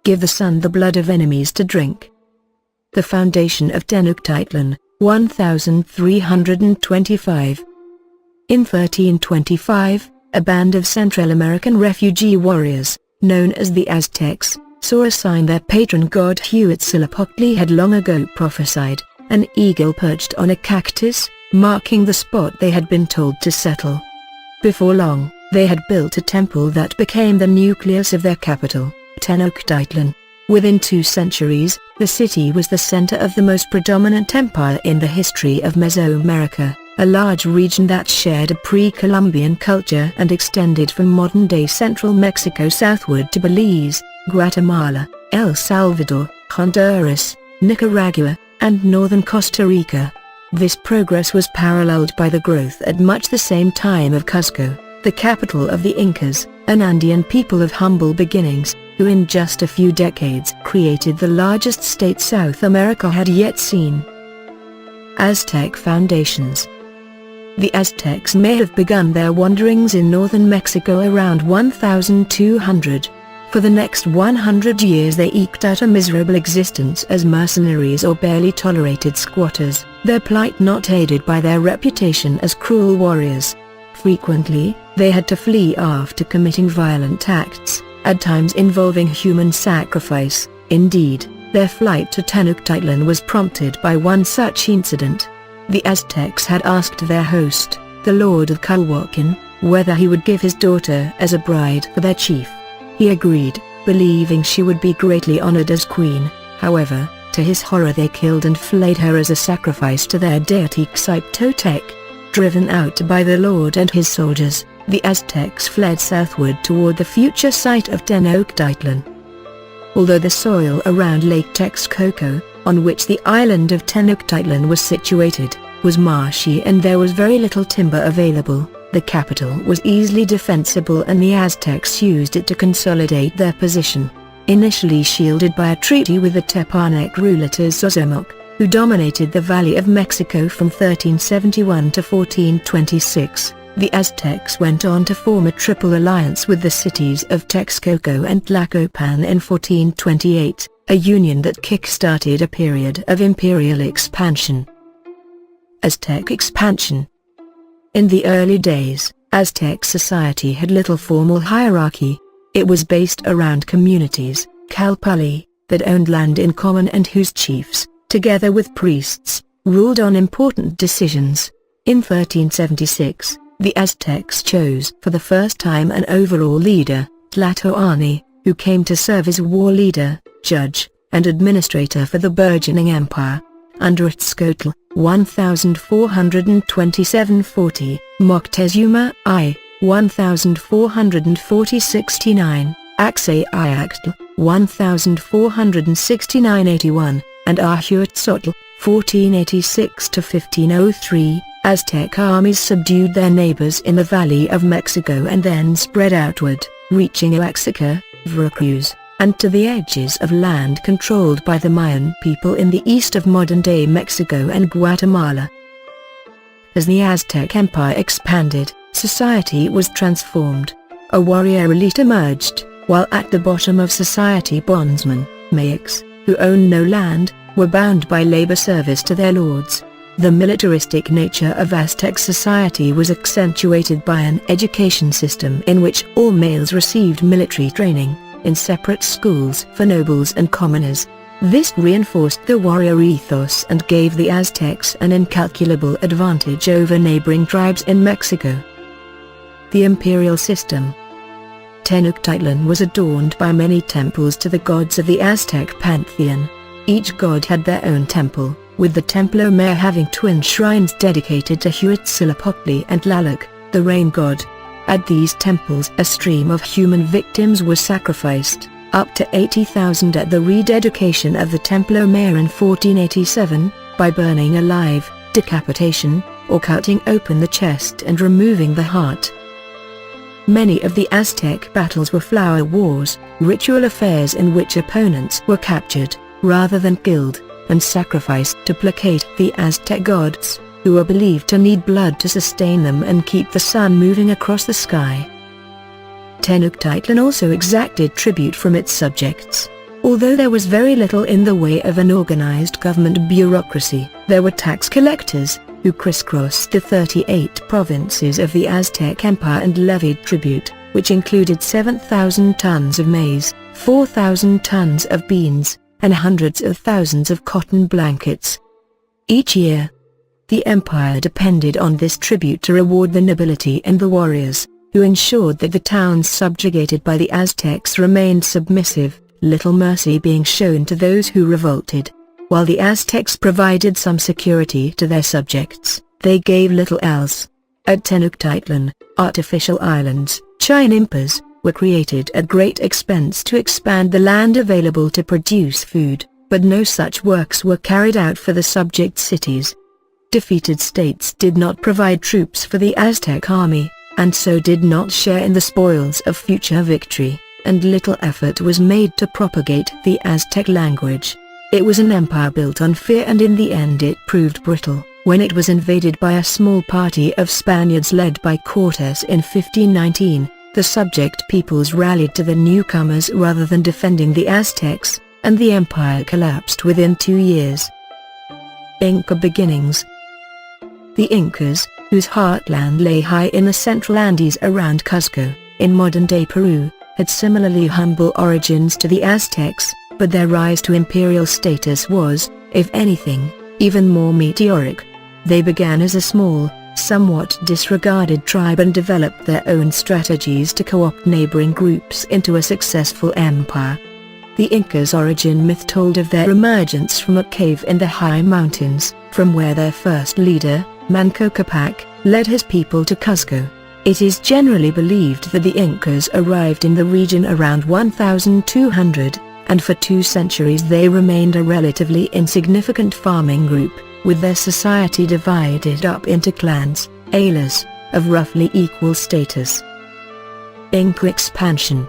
give the sun the blood of enemies to drink. The Foundation of Tenochtitlan, 1325. In 1325, a band of Central American refugee warriors, known as the Aztecs, saw a sign their patron god Huitzilopochtli had long ago prophesied, an eagle perched on a cactus, marking the spot they had been told to settle. Before long, they had built a temple that became the nucleus of their capital, Tenochtitlan. Within 2 centuries, the city was the center of the most predominant empire in the history of Mesoamerica, a large region that shared a pre-Columbian culture and extended from modern-day central Mexico southward to Belize, Guatemala, El Salvador, Honduras, Nicaragua, and northern Costa Rica. This progress was paralleled by the growth at much the same time of Cusco, the capital of the Incas, an Andean people of humble beginnings, who in just a few decades created the largest state South America had yet seen. Aztec foundations. The Aztecs may have begun their wanderings in northern Mexico around 1200. For the next 100 years they eked out a miserable existence as mercenaries or barely tolerated squatters, their plight not aided by their reputation as cruel warriors. Frequently, they had to flee after committing violent acts, at times involving human sacrifice. Indeed, their flight to Tenochtitlan was prompted by one such incident. The Aztecs had asked their host, the Lord of Culhuacan, whether he would give his daughter as a bride for their chief. He agreed, believing she would be greatly honored as queen. However, to his horror they killed and flayed her as a sacrifice to their deity Xipe-Totec. Driven out by the Lord and his soldiers, the Aztecs fled southward toward the future site of Tenochtitlan. Although the soil around Lake Texcoco, on which the island of Tenochtitlan was situated, was marshy and there was very little timber available, the capital was easily defensible and the Aztecs used it to consolidate their position. Initially shielded by a treaty with the Tepanec ruler Tezozomoc, who dominated the Valley of Mexico from 1371 to 1426, the Aztecs went on to form a triple alliance with the cities of Texcoco and Tlacopan in 1428, a union that kick-started a period of imperial expansion. Aztec expansion. In the early days, Aztec society had little formal hierarchy. It was based around communities, calpulli, that owned land in common and whose chiefs, together with priests, ruled on important decisions. In 1376, the Aztecs chose for the first time an overall leader, Tlatoani, who came to serve as war leader, judge, and administrator for the burgeoning empire. Under Itzcoatl, 1427–40, Moctezuma I, 1440–69, Axayacatl, 1469–81, and Ahuitzotl, 1486–1503, Aztec armies subdued their neighbors in the Valley of Mexico and then spread outward, reaching Oaxaca, Veracruz, and to the edges of land controlled by the Mayan people in the east of modern-day Mexico and Guatemala. As the Aztec Empire expanded, society was transformed. A warrior elite emerged, while at the bottom of society bondsmen, Mayaks, who owned no land, were bound by labor service to their lords. The militaristic nature of Aztec society was accentuated by an education system in which all males received military training, in separate schools for nobles and commoners. This reinforced the warrior ethos and gave the Aztecs an incalculable advantage over neighboring tribes in Mexico. The imperial system. Tenochtitlan was adorned by many temples to the gods of the Aztec pantheon. Each god had their own temple, with the Templo Mayor having twin shrines dedicated to Huitzilopochtli and Tlaloc, the rain god. At these temples a stream of human victims was sacrificed, up to 80,000 at the rededication of the Templo Mayor in 1487, by burning alive, decapitation, or cutting open the chest and removing the heart. Many of the Aztec battles were flower wars, ritual affairs in which opponents were captured, rather than killed, and sacrificed to placate the Aztec gods, who were believed to need blood to sustain them and keep the sun moving across the sky. Tenochtitlan also exacted tribute from its subjects. Although there was very little in the way of an organized government bureaucracy, there were tax collectors, who crisscrossed the 38 provinces of the Aztec Empire and levied tribute, which included 7,000 tons of maize, 4,000 tons of beans, and hundreds of thousands of cotton blankets. Each year, the empire depended on this tribute to reward the nobility and the warriors, who ensured that the towns subjugated by the Aztecs remained submissive, little mercy being shown to those who revolted. While the Aztecs provided some security to their subjects, they gave little else. At Tenochtitlan, artificial islands, chinampas, were created at great expense to expand the land available to produce food, but no such works were carried out for the subject cities. Defeated states did not provide troops for the Aztec army, and so did not share in the spoils of future victory, and little effort was made to propagate the Aztec language. It was an empire built on fear, and in the end it proved brittle. When it was invaded by a small party of Spaniards led by Cortés in 1519, the subject peoples rallied to the newcomers rather than defending the Aztecs, and the empire collapsed within 2 years. Inca beginnings. The Incas, whose heartland lay high in the central Andes around Cuzco, in modern-day Peru, had similarly humble origins to the Aztecs, but their rise to imperial status was, if anything, even more meteoric. They began as a small, somewhat disregarded tribe and developed their own strategies to co-opt neighboring groups into a successful empire. The Incas' origin myth told of their emergence from a cave in the high mountains, from where their first leader, Manco Capac, led his people to Cuzco. It is generally believed that the Incas arrived in the region around 1200, and for 2 centuries they remained a relatively insignificant farming group, with their society divided up into clans, ailas, of roughly equal status. Inca expansion.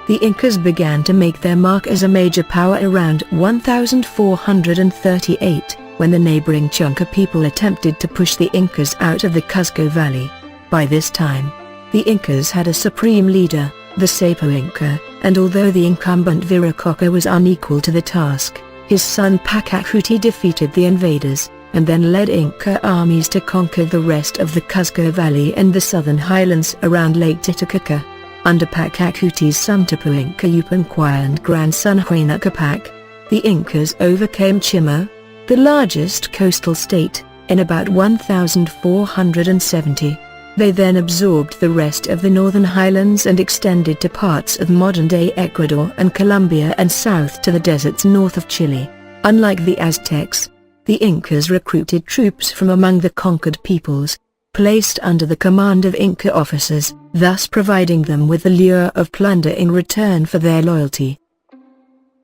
The Incas began to make their mark as a major power around 1438, when the neighboring Chonca people attempted to push the Incas out of the Cuzco Valley. By this time, the Incas had a supreme leader, the Sapo Inca, and although the incumbent Viracocha was unequal to the task, his son Pachacuti defeated the invaders, and then led Inca armies to conquer the rest of the Cuzco Valley and the southern highlands around Lake Titicaca. Under Pachacuti's son Tapu Inca Yupanqui and grandson Huayna Capac, the Incas overcame Chimo, the largest coastal state, in about 1470. They then absorbed the rest of the northern highlands and extended to parts of modern-day Ecuador and Colombia and south to the deserts north of Chile. Unlike the Aztecs, the Incas recruited troops from among the conquered peoples, placed under the command of Inca officers, thus providing them with the lure of plunder in return for their loyalty.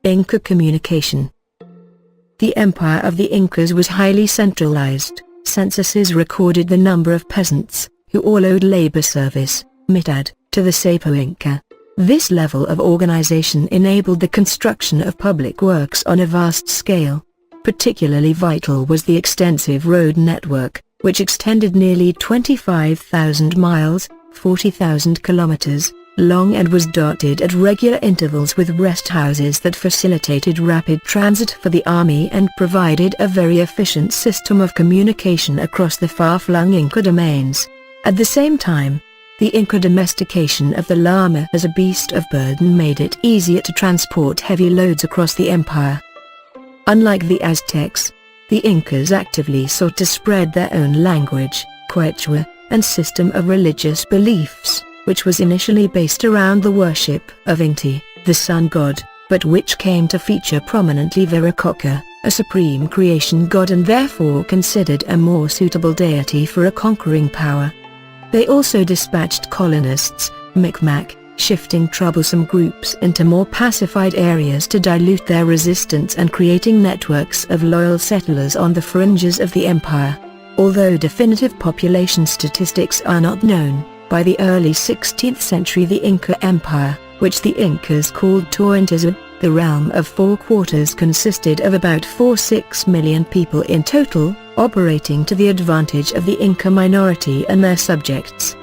Inca communication. The empire of the Incas was highly centralized. Censuses recorded the number of peasants, who all owed labor service, mitad, to the Sapo Inca. This level of organization enabled the construction of public works on a vast scale. Particularly vital was the extensive road network, which extended nearly 25,000 miles, 40,000 kilometers, long and was dotted at regular intervals with rest houses that facilitated rapid transit for the army and provided a very efficient system of communication across the far-flung Inca domains. At the same time, the Inca domestication of the llama as a beast of burden made it easier to transport heavy loads across the empire. Unlike the Aztecs, the Incas actively sought to spread their own language, Quechua, and system of religious beliefs, which was initially based around the worship of Inti, the sun god, but which came to feature prominently Viracocha, a supreme creation god and therefore considered a more suitable deity for a conquering power. They also dispatched colonists, Micmac, shifting troublesome groups into more pacified areas to dilute their resistance and creating networks of loyal settlers on the fringes of the empire. Although definitive population statistics are not known, by the early 16th century the Inca Empire, which the Incas called Tointizan, the realm of 4 quarters, consisted of about 4–6 million people in total, operating to the advantage of the Inca minority and their subjects.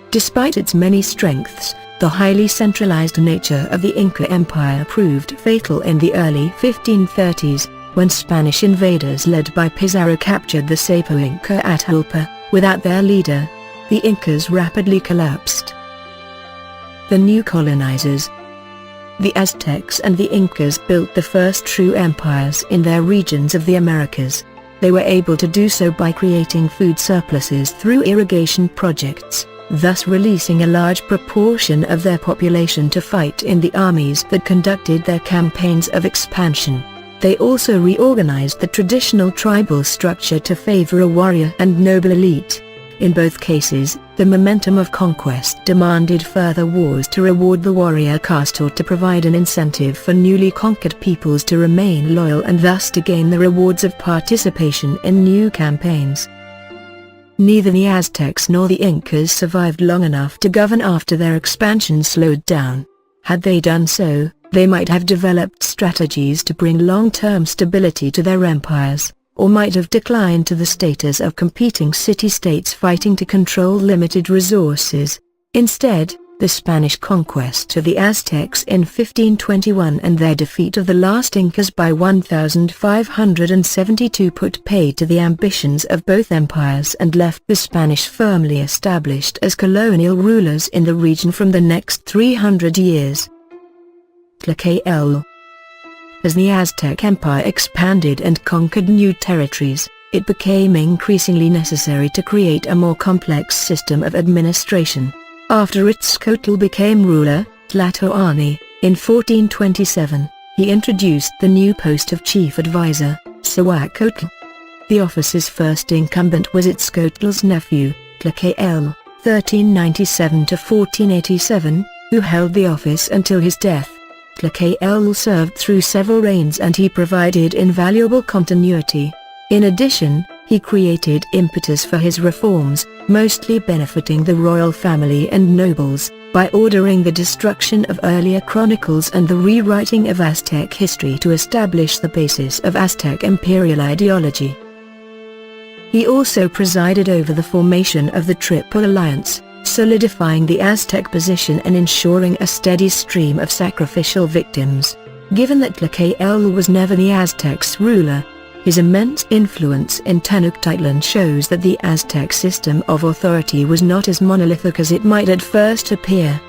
Despite its many strengths, The highly centralized nature of the Inca Empire proved fatal in the early 1530s, when Spanish invaders led by Pizarro captured the Sapo Inca Atahualpa. Without their leader, the Incas rapidly collapsed. The new colonizers. The Aztecs and the Incas built the first true empires in their regions of the Americas. They were able to do so by creating food surpluses through irrigation projects, thus releasing a large proportion of their population to fight in the armies that conducted their campaigns of expansion. They also reorganized the traditional tribal structure to favor a warrior and noble elite. In both cases, the momentum of conquest demanded further wars to reward the warrior caste or to provide an incentive for newly conquered peoples to remain loyal and thus to gain the rewards of participation in new campaigns. Neither the Aztecs nor the Incas survived long enough to govern after their expansion slowed down. Had they done so, they might have developed strategies to bring long-term stability to their empires, or might have declined to the status of competing city-states fighting to control limited resources. Instead, the Spanish conquest of the Aztecs in 1521 and their defeat of the last Incas by 1572 put paid to the ambitions of both empires and left the Spanish firmly established as colonial rulers in the region from the next 300 years. Tlacaelel. As the Aztec Empire expanded and conquered new territories, it became increasingly necessary to create a more complex system of administration. After Itzcoatl became ruler, Tlatoani, in 1427, he introduced the new post of chief advisor, Tlacaelel. The office's first incumbent was Itzcoatl's nephew, Tlacaelel, 1397–1487, who held the office until his death. Tlacaelel served through several reigns and he provided invaluable continuity. In addition, he created impetus for his reforms, mostly benefiting the royal family and nobles, by ordering the destruction of earlier chronicles and the rewriting of Aztec history to establish the basis of Aztec imperial ideology. He also presided over the formation of the Triple Alliance, solidifying the Aztec position and ensuring a steady stream of sacrificial victims. Given that Tlacaelel was never the Aztecs' ruler, his immense influence in Tenochtitlan shows that the Aztec system of authority was not as monolithic as it might at first appear.